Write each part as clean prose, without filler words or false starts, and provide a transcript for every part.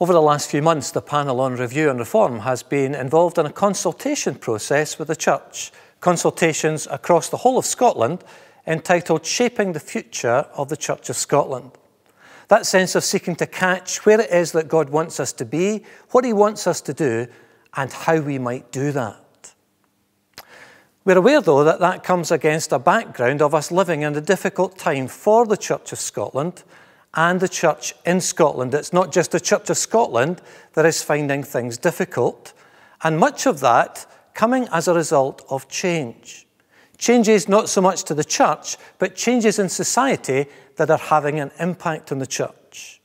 Over the last few months, the panel on review and reform has been involved in a consultation process with the Church, consultations across the whole of Scotland, entitled Shaping the Future of the Church of Scotland. That sense of seeking to catch where it is that God wants us to be, what He wants us to do, and how we might do that. We're aware, though, that that comes against a background of us living in a difficult time for the Church of Scotland and the Church in Scotland. It's not just the Church of Scotland that is finding things difficult, and much of that coming as a result of change. Changes not so much to the Church, but changes in society that are having an impact on the Church.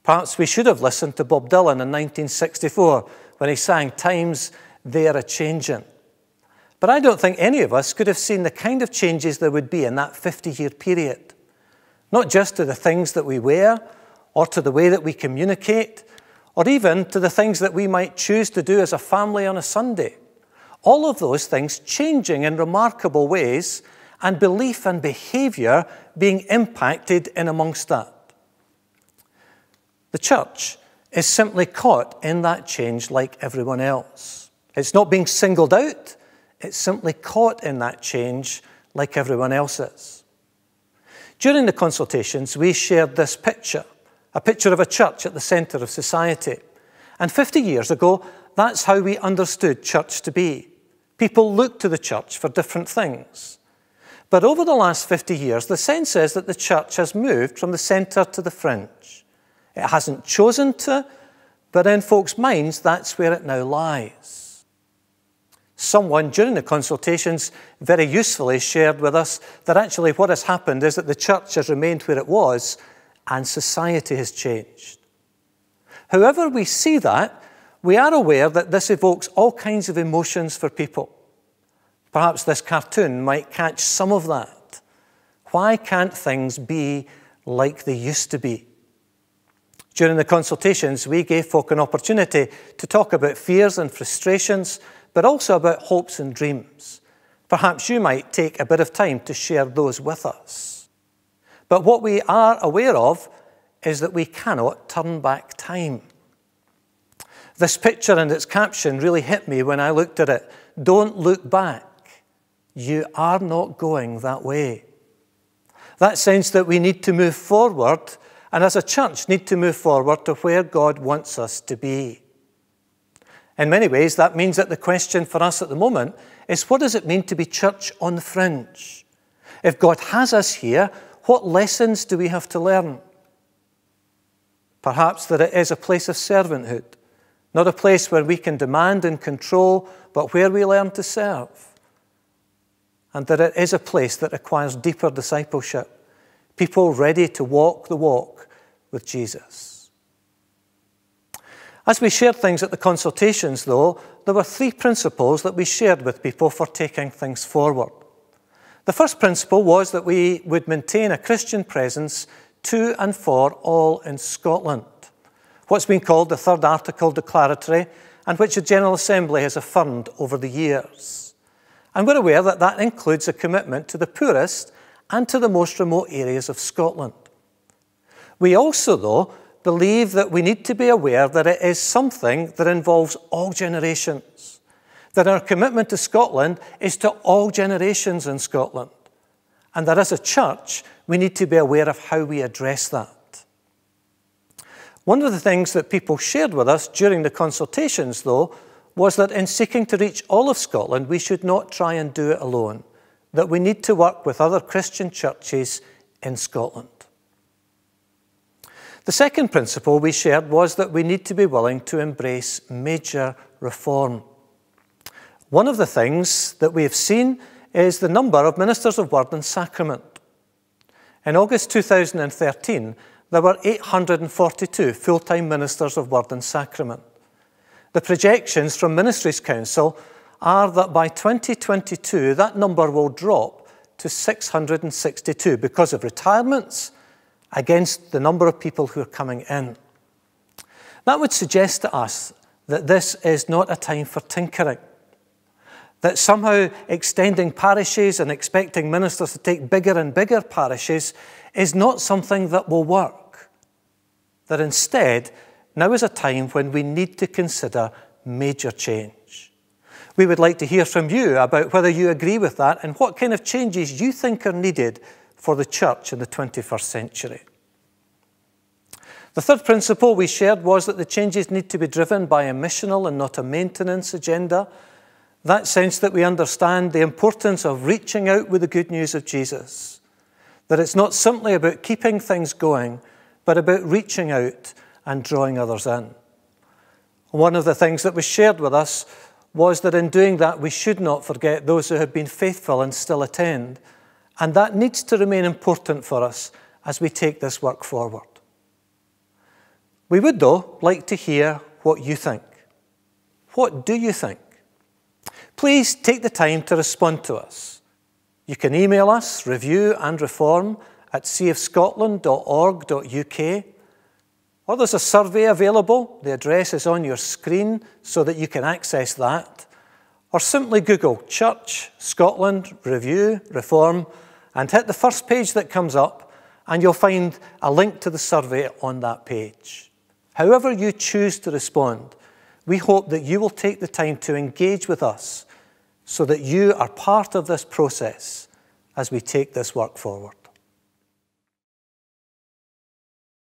Perhaps we should have listened to Bob Dylan in 1964 when he sang, "Times They're a-changin'." But I don't think any of us could have seen the kind of changes there would be in that 50-year period. Not just to the things that we wear, or to the way that we communicate, or even to the things that we might choose to do as a family on a Sunday. All of those things changing in remarkable ways, and belief and behaviour being impacted in amongst that. The Church is simply caught in that change like everyone else. It's not being singled out, it's simply caught in that change like everyone else is. During the consultations, we shared this picture, a picture of a church at the centre of society. And 50 years ago, that's how we understood church to be. People looked to the church for different things. But over the last 50 years, the sense is that the church has moved from the centre to the fringe. It hasn't chosen to, but in folks' minds, that's where it now lies. Someone during the consultations very usefully shared with us that actually what has happened is that the church has remained where it was and society has changed. However we see that, we are aware that this evokes all kinds of emotions for people. Perhaps this cartoon might catch some of that. Why can't things be like they used to be? During the consultations, we gave folk an opportunity to talk about fears and frustrations, but also about hopes and dreams. Perhaps you might take a bit of time to share those with us. But what we are aware of is that we cannot turn back time. This picture and its caption really hit me when I looked at it. Don't look back. You are not going that way. That sense that we need to move forward, and as a church need to move forward to where God wants us to be. In many ways, that means that the question for us at the moment is, what does it mean to be church on the fringe? If God has us here, what lessons do we have to learn? Perhaps that it is a place of servanthood, not a place where we can demand and control, but where we learn to serve. And that it is a place that requires deeper discipleship, people ready to walk the walk with Jesus. As we shared things at the consultations, though, there were 3 principles that we shared with people for taking things forward. The first principle was that we would maintain a Christian presence to and for all in Scotland. What's been called the Third Article Declaratory, and which the General Assembly has affirmed over the years. And we're aware that that includes a commitment to the poorest and to the most remote areas of Scotland. We also, though, believe that we need to be aware that it is something that involves all generations, that our commitment to Scotland is to all generations in Scotland, and that as a church, we need to be aware of how we address that. One of the things that people shared with us during the consultations, though, was that in seeking to reach all of Scotland, we should not try and do it alone, that we need to work with other Christian churches in Scotland. The second principle we shared was that we need to be willing to embrace major reform. One of the things that we have seen is the number of ministers of word and sacrament. In August 2013, there were 842 full-time ministers of word and sacrament. The projections from Ministries Council are that by 2022, that number will drop to 662 because of retirements, against the number of people who are coming in. That would suggest to us that this is not a time for tinkering, that somehow extending parishes and expecting ministers to take bigger and bigger parishes is not something that will work, that instead now is a time when we need to consider major change. We would like to hear from you about whether you agree with that and what kind of changes you think are needed for the church in the 21st century. The third principle we shared was that the changes need to be driven by a missional and not a maintenance agenda. That sense that we understand the importance of reaching out with the good news of Jesus. That it's not simply about keeping things going, but about reaching out and drawing others in. One of the things that was shared with us was that in doing that, we should not forget those who have been faithful and still attend. And that needs to remain important for us as we take this work forward. We would, though, like to hear what you think. What do you think? Please take the time to respond to us. You can email us, review@cfscotland.org.uk, or there's a survey available. The address is on your screen so that you can access that. Or simply Google Church, Scotland, Review, Reform, and hit the first page that comes up, and you'll find a link to the survey on that page. However you choose to respond, we hope that you will take the time to engage with us so that you are part of this process as we take this work forward.